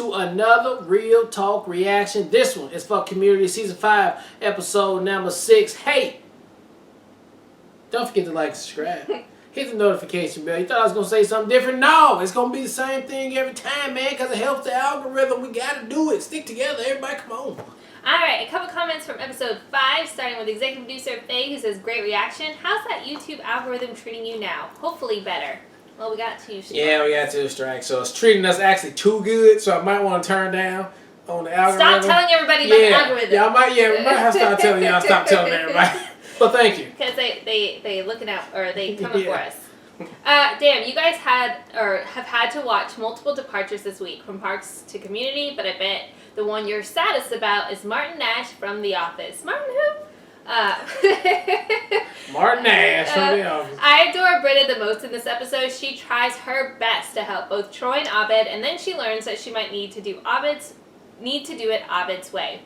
to another Real Talk reaction. This one is for Community Season 5, Episode number 6. Hey! Don't forget to like and subscribe. Hit the notification bell. You thought I was going to say something different? No! It's going to be the same thing every time, man, because it helps the algorithm. We got to do it. Stick together. Everybody, come on. Alright, a couple comments from episode 5, starting with executive producer Faye, who says, great reaction. How's that YouTube algorithm treating you now? Hopefully better. Well, we got 2 strikes. Yeah, we got 2 strikes. So it's treating us actually too good, so I might want to turn down on the algorithm. Stop telling everybody about the algorithm. We might have to start telling y'all, stop telling everybody. But thank you. Because they looking out, or they come up for us. Damn, you guys have had to watch multiple departures this week, from Parks to Community, but I bet the one you're saddest about is Martin Nash from The Office. Martin who? Martin Nash from The Office. I adore Britta the most in this episode. She tries her best to help both Troy and Abed, and then she learns that she might need to do it Abed's way.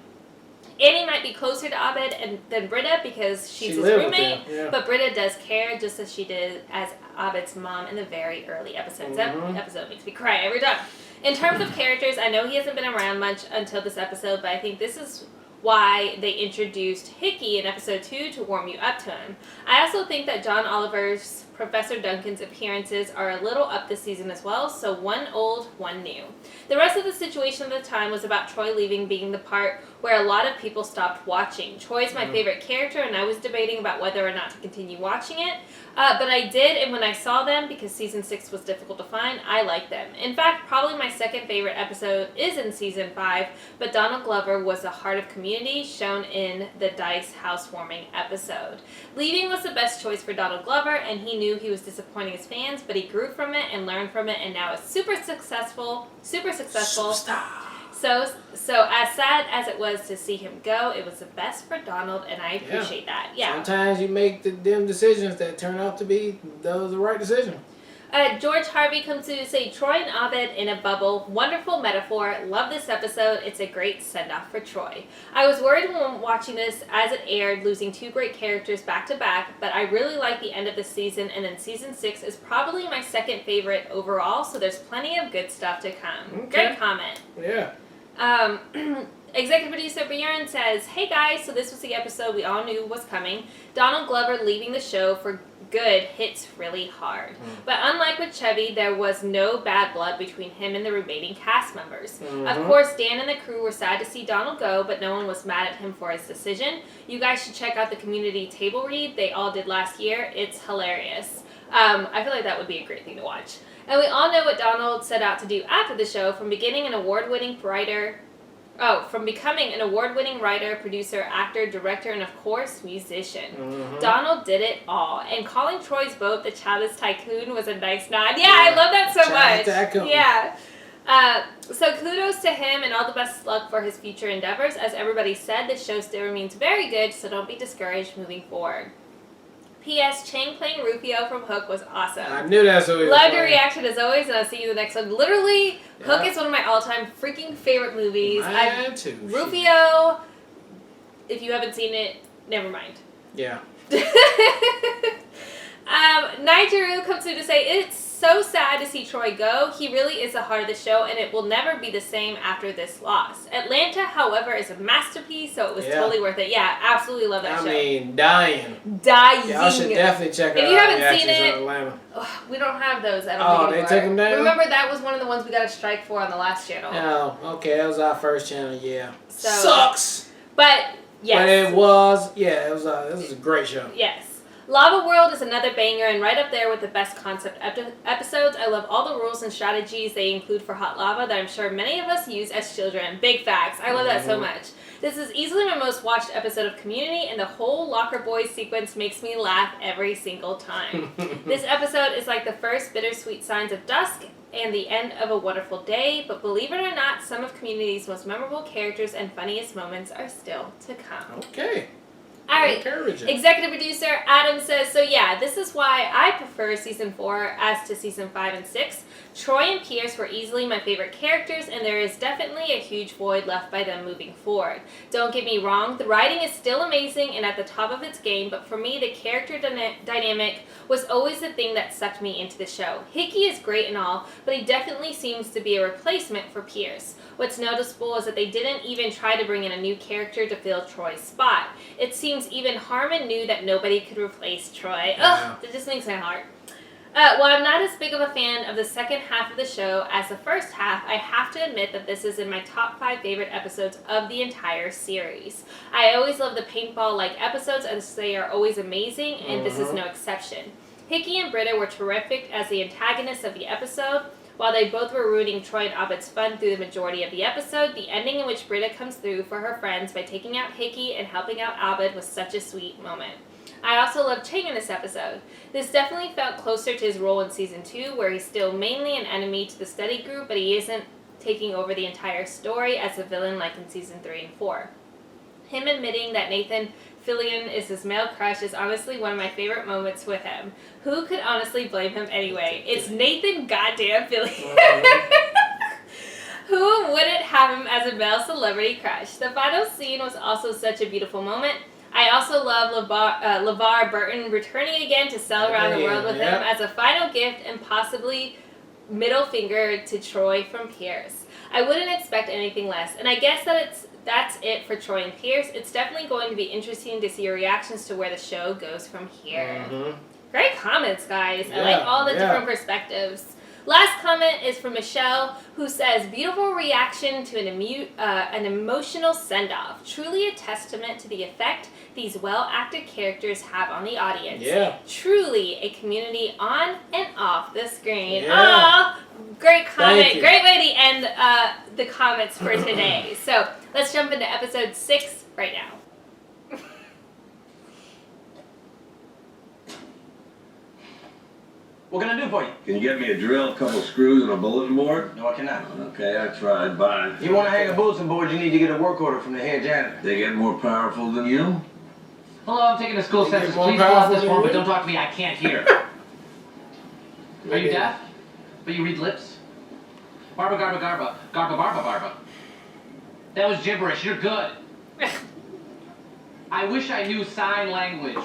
Annie might be closer to Abed than Britta because she's his roommate, but Britta does care just as she did as Abed's mom in the very early episodes. That episode makes me cry every time. In terms of characters, I know he hasn't been around much until this episode, but I think this is why they introduced Hickey in episode 2 to warm you up to him. I also think that John Oliver's Professor Duncan's appearances are a little up this season as well, so one old, one new. The rest of the situation at the time was about Troy leaving being the part where a lot of people stopped watching. Troy's my favorite character, and I was debating about whether or not to continue watching it, but I did, and when I saw them, because season 6 was difficult to find, I liked them. In fact, probably my second favorite episode is in season 5, but Donald Glover was the heart of Community, shown in the Dice housewarming episode. Leaving was the best choice for Donald Glover, and he knew he was disappointing his fans, but he grew from it and learned from it, and now is super successful. Superstar. So as sad as it was to see him go, it was the best for Donald, and I appreciate that. Yeah. Sometimes you make them decisions that turn out to be the right decision. George Harvey comes to say, Troy and Abed in a bubble. Wonderful metaphor. Love this episode. It's a great send-off for Troy. I was worried when watching this as it aired, losing 2 great characters back to back, but I really like the end of the season, and then season 6 is probably my second favorite overall, so there's plenty of good stuff to come. Okay. Great comment. Yeah. Executive producer Bjorn says, hey guys, so this was the episode we all knew was coming. Donald Glover leaving the show for good hits really hard. But unlike with Chevy, there was no bad blood between him and the remaining cast members. Of course, Dan and the crew were sad to see Donald go, but no one was mad at him for his decision. You guys should check out the Community table read they all did last year. It's hilarious. I feel like that would be a great thing to watch. And we all know what Donald set out to do after the show, from becoming an award-winning writer, producer, actor, director, and of course, musician. Donald did it all. And calling Troy's boat the Chavez Tycoon was a nice nod. Yeah, I love that so much. Yeah. So kudos to him and all the best luck for his future endeavors. As everybody said, this show still remains very good, so don't be discouraged moving forward. P.S. Chang playing Rufio from Hook was awesome. I knew that's what he was Loved your reaction as always, and I'll see you in the next one. Literally, Hook is one of my all-time freaking favorite movies. Mine too. Rufio, if you haven't seen it, never mind. Yeah. Nigeru comes through to say, it's so sad to see Troy go. He really is the heart of the show, and it will never be the same after this loss. Atlanta, however, is a masterpiece, so it was totally worth it. Yeah, absolutely love that show. I mean, dying. Y'all should definitely check out if you haven't seen it, Atlanta. We don't have those. I don't think they took them down? Remember, that was one of the ones we got a strike for on the last channel. Oh, okay. That was our first channel, So, sucks! But, yes. But it was a great show. Yes. Lava World is another banger and right up there with the best concept episodes. I love all the rules and strategies they include for hot lava that I'm sure many of us use as children. Big facts. I love that so much. This is easily my most watched episode of Community, and the whole Locker Boys sequence makes me laugh every single time. This episode is like the first bittersweet signs of dusk and the end of a wonderful day, but believe it or not, some of Community's most memorable characters and funniest moments are still to come. Okay. All right. Encouraging. Executive producer Adam says, so yeah, this is why I prefer season 4 as to season 5 and 6. Troy and Pierce were easily my favorite characters, and there is definitely a huge void left by them moving forward. Don't get me wrong, the writing is still amazing and at the top of its game, but for me, the character dynamic was always the thing that sucked me into the show. Hickey is great and all, but he definitely seems to be a replacement for Pierce. What's noticeable is that they didn't even try to bring in a new character to fill Troy's spot. It seems even Harmon knew that nobody could replace Troy. Ugh, that just makes my heart. While I'm not as big of a fan of the second half of the show as the first half, I have to admit that this is in my top 5 favorite episodes of the entire series. I always love the paintball-like episodes as they are always amazing, and this is no exception. Hickey and Britta were terrific as the antagonists of the episode. While they both were ruining Troy and Abed's fun through the majority of the episode, the ending in which Britta comes through for her friends by taking out Hickey and helping out Abed was such a sweet moment. I also love Chang in this episode. This definitely felt closer to his role in season 2, where he's still mainly an enemy to the study group, but he isn't taking over the entire story as a villain like in season 3 and 4. Him admitting that Nathan Fillion is his male crush is honestly one of my favorite moments with him. Who could honestly blame him anyway? It's Nathan goddamn Fillion. Who wouldn't have him as a male celebrity crush? The final scene was also such a beautiful moment. I also love LeVar Burton returning again to sail around the world with him as a final gift and possibly middle finger to Troy from Pierce. I wouldn't expect anything less, and I guess that's it for Troy and Pierce. It's definitely going to be interesting to see your reactions to where the show goes from here. Great comments, guys. I like all the different perspectives. Last comment is from Michelle, who says, beautiful reaction to an emotional send-off. Truly a testament to the effect these well-acted characters have on the audience. Yeah. Truly a community on and off the screen. Yeah. Oh, great comment. Great way to end the comments for today. So let's jump into episode 6 right now. What can I do for you? Can you get me a drill, a couple screws, and a bulletin board? No, I cannot. Okay, I tried. Bye. You want to hang a bulletin board, you need to get a work order from the head janitor. They get more powerful than you? Hello, I'm taking a school census. Please fill out this form, but don't talk to me. I can't hear. Are you deaf? But you read lips? Barba, garba, garba. Garba, barba, barba. That was gibberish. You're good. I wish I knew sign language.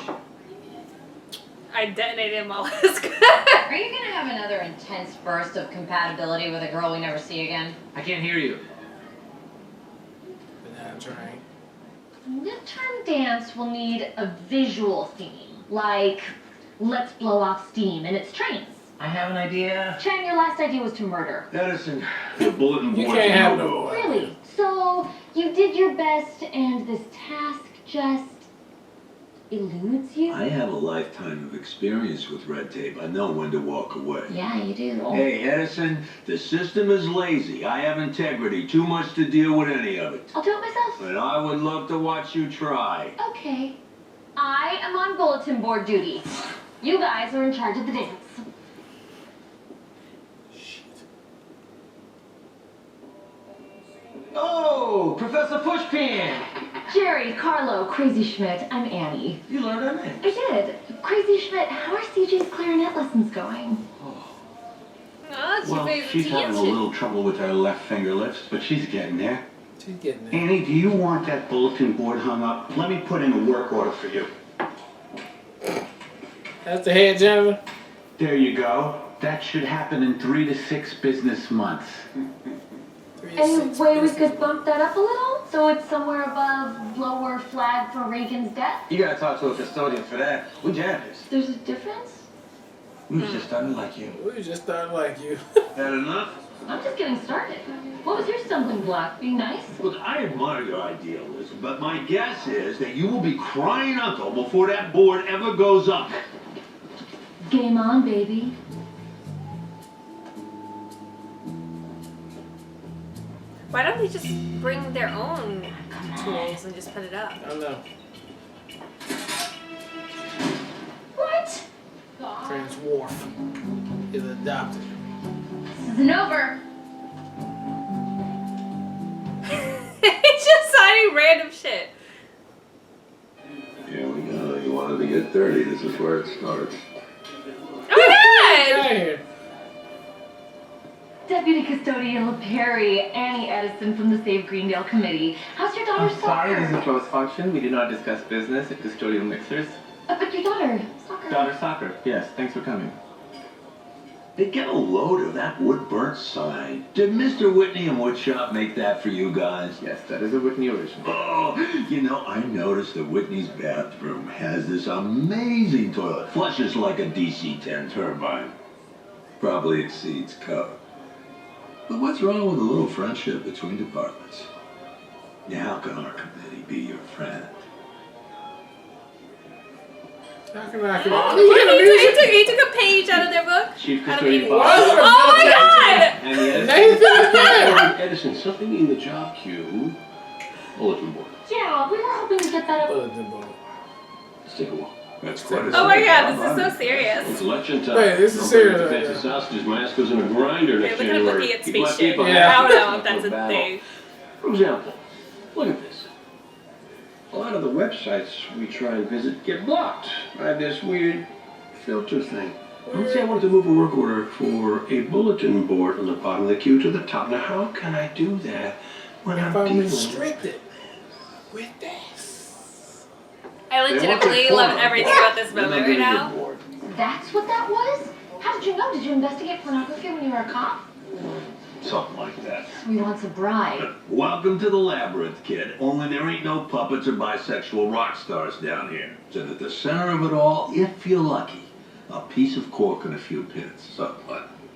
I detonated mollusk. Are you gonna have another intense burst of compatibility with a girl we never see again? I can't hear you. Banana train. Midterm dance will need a visual theme, like let's blow off steam and it's trains. I have an idea. Chang, your last idea was to murder. Edison, the bulletin board. You can't have no. Really? So you did your best and this task just eludes you? I have a lifetime of experience with red tape. I know when to walk away. Yeah, you do. Hey, Edison, the system is lazy. I have integrity. Too much to deal with any of it. I'll do it myself. But I would love to watch you try. Okay. I am on bulletin board duty. You guys are in charge of the dance. Oh, Professor Pushpin! Jerry, Carlo, Crazy Schmidt, I'm Annie. You learned our names. I did. Crazy Schmidt, how are CJ's clarinet lessons going? Oh, she's having a little trouble with her left finger lifts, but she's getting there. She's getting there. Annie, do you want that bulletin board hung up? Let me put in a work order for you. That's the head janitor. There you go. That should happen in 3 to 6 business months. Any way we could bump that up a little? So it's somewhere above lower flag for Reagan's death? You gotta talk to a custodian for that. We janitors. There's a difference? We was just starting like you. We just started like you. Had enough? I'm just getting started. What was your stumbling block? Being nice? Look, I admire your idealism, but my guess is that you will be crying uncle before that board ever goes up. Game on, baby. Why don't they just bring their own tools and just put it up? I don't know. What? Prince Worf is adopted. This isn't over. He's just signing random shit. Yeah, get 30, this is where it starts. Oh my god! Hey. Deputy Custodian LaPerry, Annie Edison from the Save Greendale Committee. How's your daughter's Sorry, this is a soccer? closed function. We do not discuss business at custodial mixers. But your daughter, soccer. Daughter soccer. Yes, thanks for coming. Hey, get a load of that wood burnt sign. Did Mr. Whitney and Woodshop make that for you guys? Yes, that is a Whitney original. Oh, you know, I noticed that Whitney's bathroom has this amazing toilet. Flushes like a DC-10 turbine. Probably exceeds code. But what's wrong with a little friendship between departments? Now, how can our committee be your friend? How can I? He took a page out of their book. Chief Out of custodian English. Bob. Oh my god! And the Edison. Nathan again. Edison, something in the job queue. Bulletin board. Yeah, we were hoping to get that up. Bulletin board. Let's take a walk. That's quite a Oh my god, this is so serious. It's election time. Wait, this is Don't serious bring right the fancy now. sausages. My ass goes in a grinder They're next looking at January. looking at Keep my spaceship. people Yeah. I don't know if happy. that's a Battle. thing. For example, look at this. A lot of the websites we try and visit get blocked by this weird filter thing. Let's say I wanted to move a work order for a bulletin board from the bottom of the queue to the top. Now, how can I do that when If I'm I'm dealing restricted with this. I legitimately love everything about this moment right now. Board. That's what that was? How did you know? Did you investigate pornography when you were a cop? Something like that. We want a bride. Welcome to the labyrinth, kid. Only there ain't no puppets or bisexual rock stars down here. And at the center of it all, if you're lucky, a piece of cork and a few pins. So,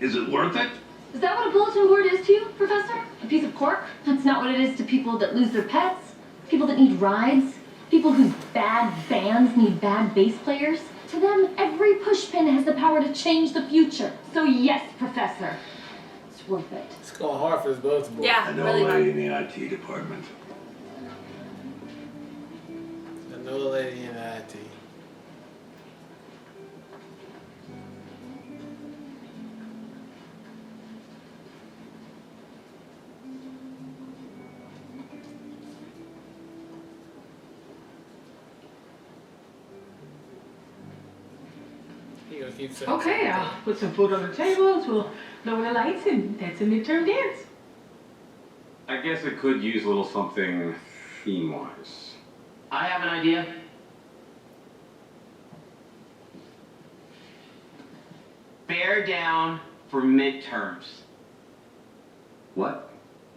is it worth it? Is that what a bulletin board is to you, Professor? A piece of cork? That's not what it is to people that lose their pets, people that need rides, people whose bad bands need bad bass players. To them, every pushpin has the power to change the future. So yes, Professor, it's worth it. It's going hard for this bulletin board. Yeah, I know really a hard. lady in the IT department. Another lady in IT. He gonna keep saying Okay, something. I'll put some food on the tables, we'll lower the lights, and that's a midterm dance. I guess it could use a little something theme-wise. I have an idea. Bear down for midterms. What?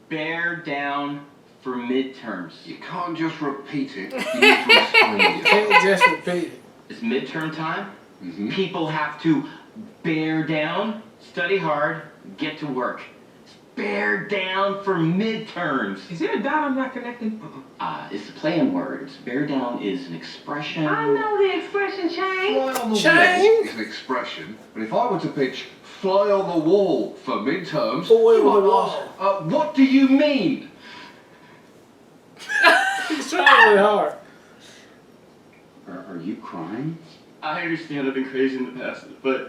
Bear down for midterms. You can't just repeat it. You need to explain it. Can't just repeat it. It's midterm time. Mm-hmm. People have to bear down, study hard, get to work. Bear down for midterms. Is there a dot I'm not connecting? It's a play on words. Bear down is an expression. I know the expression, Chang. Fly on the Chang? wall is an expression, but if I were to pitch fly on the wall for midterms, Fly you on the might wall. ask, what do you mean? He's trying really hard. Are you crying? I understand I've been crazy in the past, but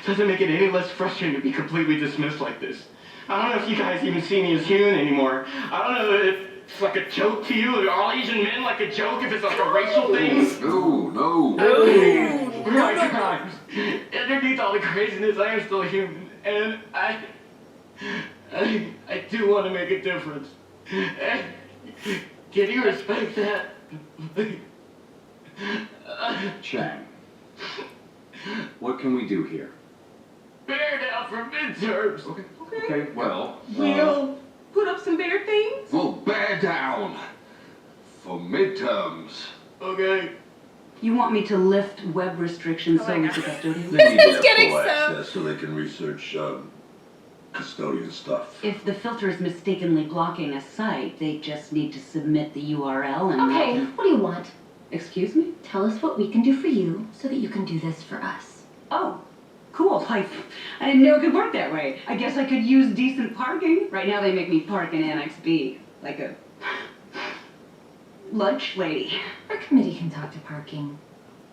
it doesn't make it any less frustrating to be completely dismissed like this. I don't know if you guys even see me as human anymore. I don't know if it's like a joke to you. Are all Asian men like a joke? If it's like a racial thing? No. Right, guys. Underneath all the craziness, I am still human, and I do want to make a difference. And can you respect that? Chang, what can we do here? Bear down for midterms. Okay, well, We'll put up some bear things. Well, bear down for midterms. Okay. You want me to lift web restrictions Oh so my we God. can custodian? They need It's their getting full so- access so they can research custodian stuff. If the filter is mistakenly blocking a site, they just need to submit the URL and... Okay, what do you want? Excuse me? Tell us what we can do for you so that you can do this for us. Oh, cool. I didn't know it could work that way. I guess I could use decent parking. Right now they make me park in Annex B, like a lunch lady. Our committee can talk to parking.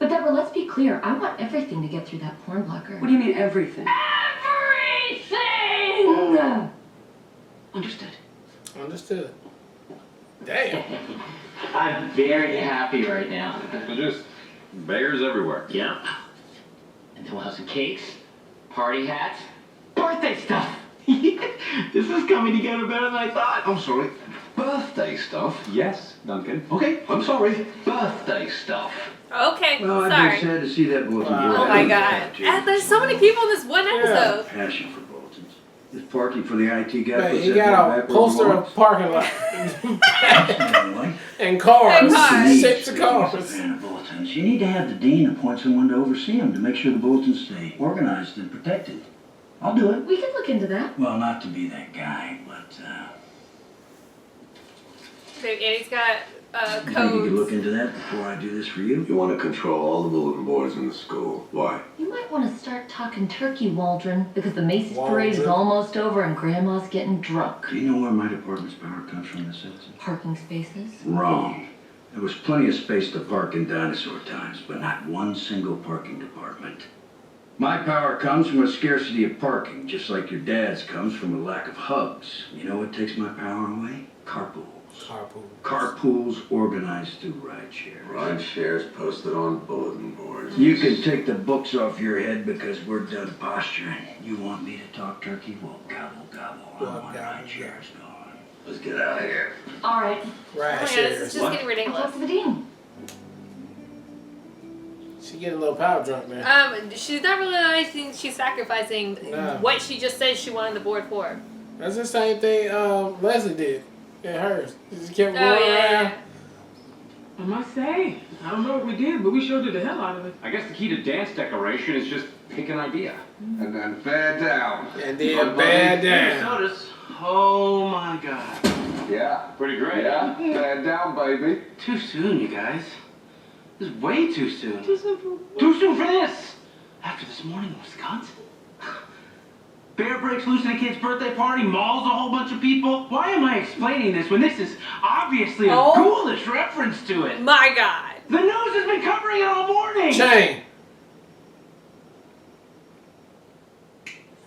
But Deborah, let's be clear. I want everything to get through that porn blocker. What do you mean everything? Everything! Understood. Understood. Damn. I'm very happy right now. So just Bears everywhere. Yeah. And then we'll have some cakes, party hats, birthday stuff. This is coming together better than I thought. I'm sorry. Birthday stuff? Yes, Duncan. Okay, I'm sorry. Birthday stuff. Okay, Well, I'd sorry. be sad to see that bulletin board. Oh my god. And there's so many people in this one episode. Passion for bulletins. This parking for the IT guy. Man, puts he that got board a back where it poster belongs. of parking lot. Anyway, And cars. And cars. 6 cars. fan of bulletins. You need to have the dean appoint someone to oversee them to make sure the bulletins stay organized and protected. I'll do it. We could look into that. Well, not to be that guy, but So Annie's got you think you could look codes. into that before I do this for you? You want to control all the bulletin boards in the school. Why? You might want to start talking turkey, Waldron, because the Macy's parade is Waldron. almost over and Grandma's getting drunk. Do you know where my department's power comes from, Miss Edson? Parking spaces. Wrong. There was plenty of space to park in dinosaur times, but not one single parking department. My power comes from a scarcity of parking, just like your dad's comes from a lack of hugs. You know what takes my power away? Carpools. Carpools organized through rideshare. Ride shares posted on bulletin boards. You can take the books off your head because we're done posturing. You want me to talk turkey? Well, gobble, gobble. I want rideshares gone. Let's get out of here. All right. Oh my god, this is just getting I'll ridiculous. talk to the dean. She getting a little power drunk, man. She's not really realizing she's sacrificing what she just said she wanted the board for. That's the same thing Leslie did in hers. She just kept Oh, going yeah. around. I must say, I don't know what we did, but we sure did the hell out of it. I guess the key to dance decoration is just pick an idea. And then bear down. And then bad down. Notice. Oh my god. Yeah. Pretty great. Yeah. Bear down, baby. Too soon, you guys. This is way too soon. Too soon for this! After this morning in Wisconsin? Bear breaks loose at a kid's birthday party, mauls a whole bunch of people. Why am I explaining this when this is obviously a ghoulish reference to it? My god. The news has been covering it all morning! Shane.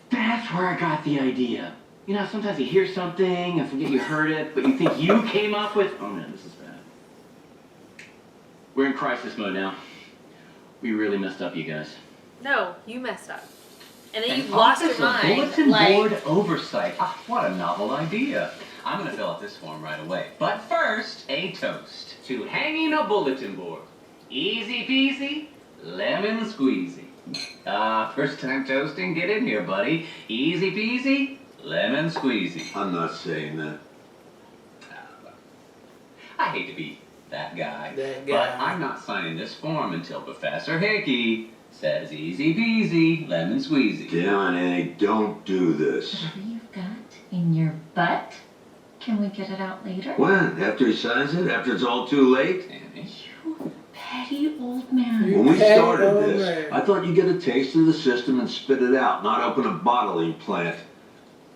That's where I got the idea. You know, sometimes you hear something and forget you heard it, but you think you came up with... Oh man, this is bad. We're in crisis mode now. We really messed up, you guys. No, you messed up. And then An you lost your office of mind. bulletin board oversight. Ah, what a novel idea. I'm going to fill out this form right away. But first, a toast to hanging a bulletin board. Easy peasy, lemon squeezy. First time toasting? Get in here, buddy. Easy peasy, lemon squeezy. I'm not saying that. I hate to be that guy. That But guy. I'm not signing this form until Professor Hickey says easy peasy, lemon squeezy. Damn it, Annie, don't do this. Whatever you've got in your butt, can we get it out later? When? After he signs it? After it's all too late? Annie. You petty old man. When we petty started old this, man. I thought you'd get a taste of the system and spit it out, not open a bottling plant.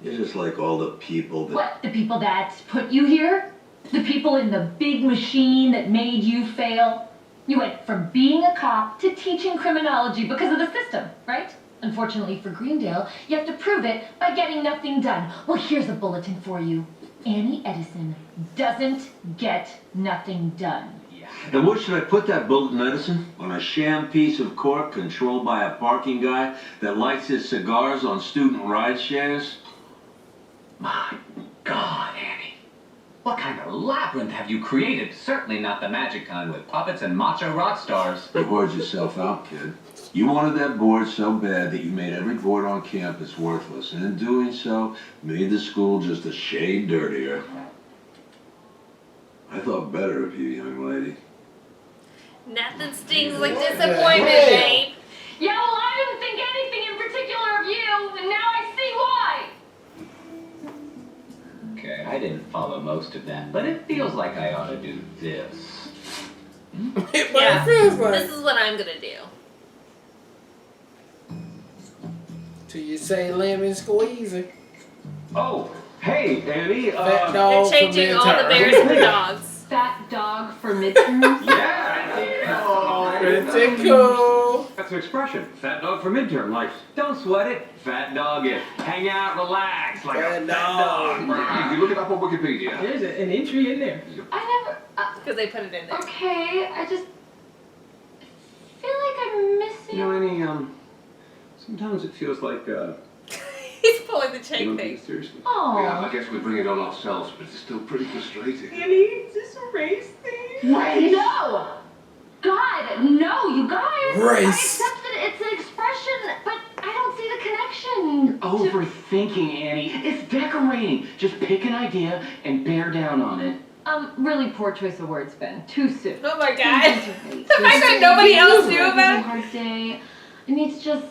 You're just like all the people that... What? The people that put you here? The people in the big machine that made you fail? You went from being a cop to teaching criminology because of the system, right? Unfortunately for Greendale, you have to prove it by getting nothing done. Well, here's a bulletin for you. Annie Edison doesn't get nothing done. And where should I put that bulletin, Edison? On a sham piece of cork controlled by a parking guy that lights his cigars on student ride shares? My God, Annie. What kind of labyrinth have you created? Certainly not the magic kind with puppets and macho rock stars. You whored yourself out, kid. You wanted that board so bad that you made every board on campus worthless, and in doing so, made the school just a shade dirtier. I thought better of you, young lady. Nothing stings like disappointment, babe. Yeah, well, I didn't think anything in particular of you, and now I see why. Okay, I didn't follow most of that, but it feels like I ought to do this. Yeah, this is what I'm gonna do. Till you say lemon squeezy. Oh, hey, Annie. Fat They're dog changing for all the midterm. bears into dogs. Fat dog for midterms? Yeah. Pretty cool. That's an expression. Fat dog for midterm. Like, don't sweat it. Fat dog it. Hang out, relax. Like Fat a fat dog. If you look it up on Wikipedia. There's an entry in there. I never... Because they put it in there. Okay, I just You know, Annie, sometimes it feels like, He's pulling the chain you don't thing. take it seriously. Oh. Yeah, I guess we bring it on ourselves, but it's still pretty frustrating. Annie, is this a race thing? No! God, no, you guys! Race. I accept that it's an expression, but I don't see the connection. Overthinking, Annie. It's decorating. Just pick an idea and bear down on it. Really poor choice of words, Ben. Too soon. Oh my god. The fact that nobody else knew about it. Hard day. I mean, it's just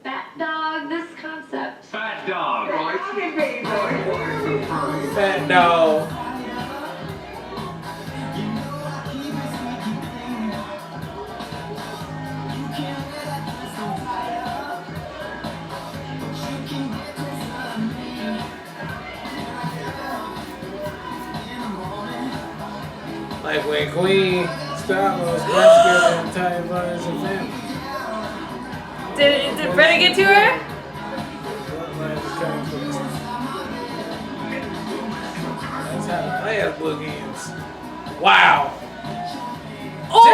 fat dog. This concept. Fat dog. Fat dog. Like when Queen Style was rescued in Tiny Brothers and Family. Did Brenda get to her? That's how the last book ends. Wow. Oh!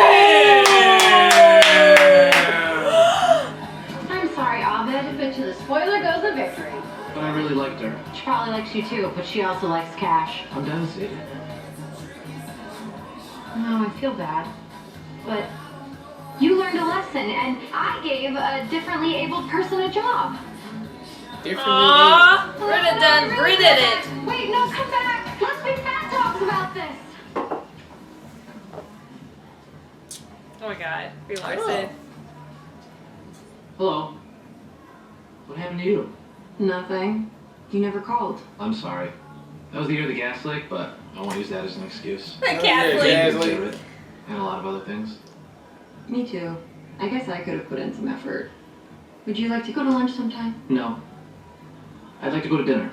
I'm sorry, Abed, but to the spoiler goes the victory. But I really liked her. She probably likes you too, but she also likes cash. I'm devastated. No, I feel bad. But you learned a lesson, and I gave a differently abled person a job. Aww, Brenda done Brenda it. Wait, no, come back. Let's be fat talks about this. Oh my god, Brie Larson. Hello. What happened to you? Nothing. You never called. I'm sorry. That was the year of the gas leak, but I won't use that as an excuse. The gas leak. And a lot of other things. Me too. I guess I could have put in some effort. Would you like to go to lunch sometime? No. I'd like to go to dinner.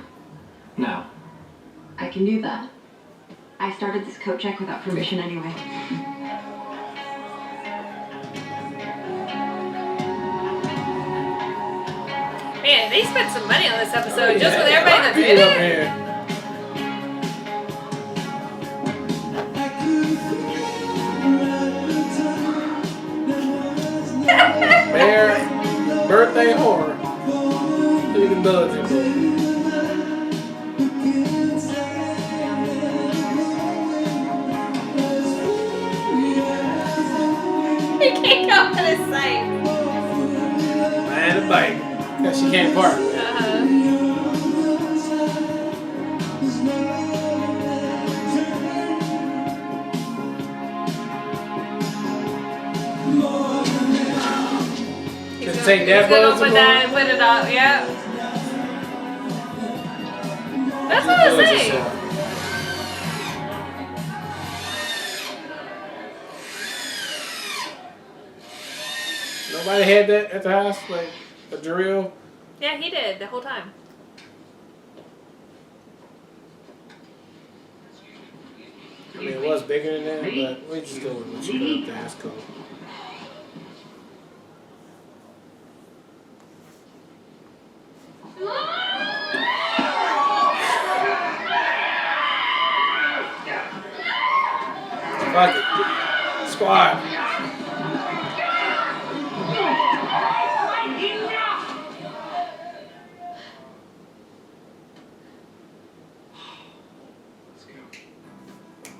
Now. I can do that. I started this coat check without permission anyway. Man, they spent some money on this episode just with everybody that's in it. Bear, birthday horror. Suitability. He can't go on his site. Man, a bike. Because she can't park. Take that He's gonna put that and put it up, yep. That's what I was saying. Nobody had that at the house, like a drill. Yeah, he did the whole time. I mean, it was bigger than that, but we just go with what you got up there. That's cool. Fuck it. Squad.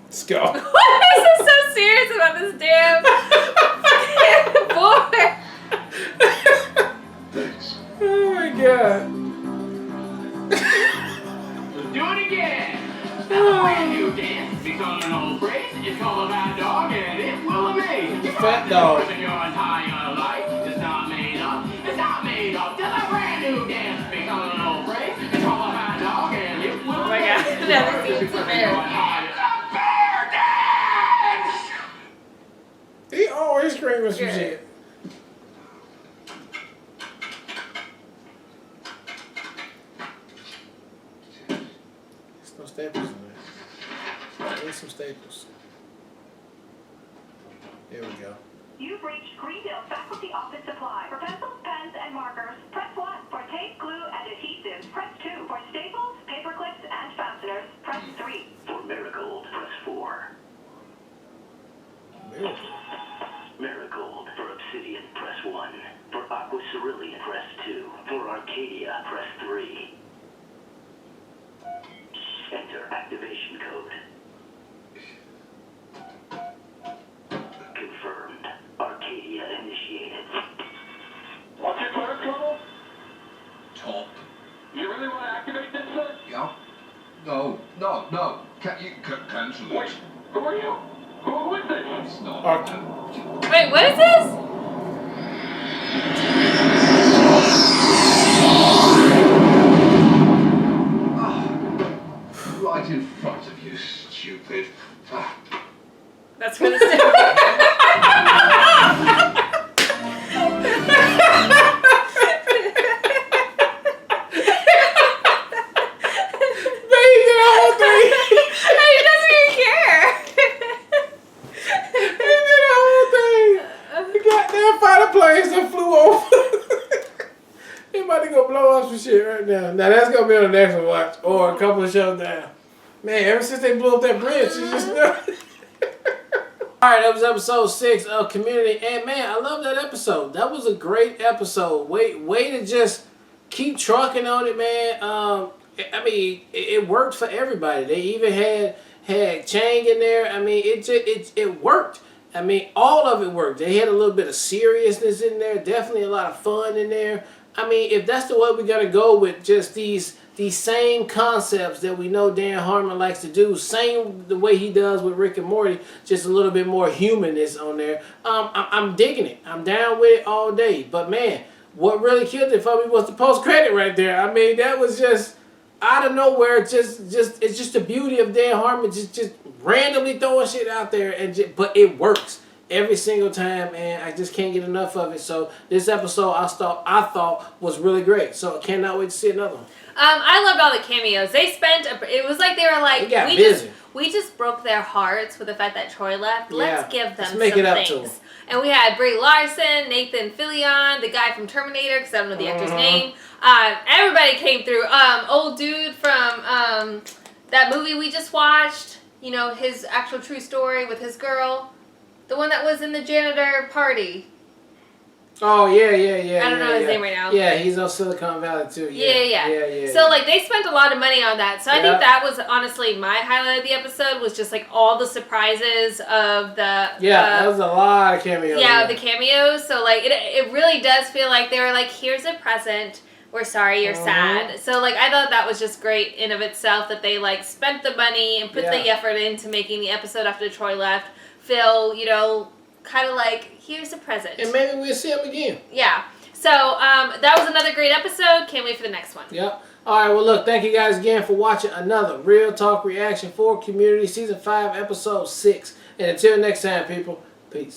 Let's go. Why is he so serious about this damn fucking boy? Thanks. Oh my god. Let's do it again. That's a brand new dance. It's on an old phrase. It's called a fat dog, and it will amaze. You Fat dog. in your entire life. It's not made up. It's not made up. Just a brand new dance. It's on an old phrase. It's called a fat dog, and it will Oh my god, amaze. never seen some bear. He always screaming some shit. There's no staples in there. There's some staples. There we go. You've reached Greendale Faculty Office Supply. For pencils, pens, and markers, press 1. For tape, glue, and adhesives, press 2. For staples, paper clips, and fasteners, press 3. For Marigold, press 4. Miracle. Marigold for Obsidian. Arcadia, press 3. Enter activation code. Confirmed. Arcadia initiated. What's your clearance level? Top. You really want to activate this, sir? Yeah. No. Cancel Wait, it. who are you? Who is this? It's not. Wait, what is this? Right in front of you, stupid. That's really stupid. Shit right now. Now that's gonna be on the next one watch or a couple of shows down. Man, ever since they blew up that bridge, it's just Alright, that was episode 6 of Community, and man, I love that episode. That was a great episode. Way to just keep trucking on it, man. I mean, it worked for everybody. They even had Chang in there. I mean, it worked. I mean, all of it worked. They had a little bit of seriousness in there. Definitely a lot of fun in there. I mean, if that's the way we're going to go with just these same concepts that we know Dan Harmon likes to do, same the way he does with Rick and Morty, just a little bit more humanness on there, I'm digging it. I'm down with it all day. But man, what really killed it for me was the post-credit right there. I mean, that was just out of nowhere. It's just the beauty of Dan Harmon just randomly throwing shit out there, but it works every single time, and I just can't get enough of it. So this episode I thought was really great. So I cannot wait to see another one. I loved all the cameos. They spent. It was like they were like, we just broke their hearts with the fact that Troy left. Let's give them some things. And we had Brie Larson, Nathan Fillion, the guy from Terminator, because I don't know the actor's name. Everybody came through. Old dude from that movie we just watched. You know, his actual true story with his girl. The one that was in the janitor party. Oh, yeah. I don't know his name right now. Yeah, he's on Silicon Valley, too. Yeah. So, like, they spent a lot of money on that. So, I think that was, honestly, my highlight of the episode was just, like, all the surprises of the... Yeah, that was a lot of cameos. Yeah, the cameos. So, like, it really does feel like they were like, here's a present. We're sorry you're sad. So, like, I thought that was just great in of itself that they, like, spent the money and put the effort into making the episode after Troy left feel, you know, kind of like, here's a present. And maybe we'll see him again. Yeah. So, that was another great episode. Can't wait for the next one. Yep. All right, well, look, thank you guys again for watching another Real Talk Reaction for Community Season 5, Episode 6. And until next time, people, peace.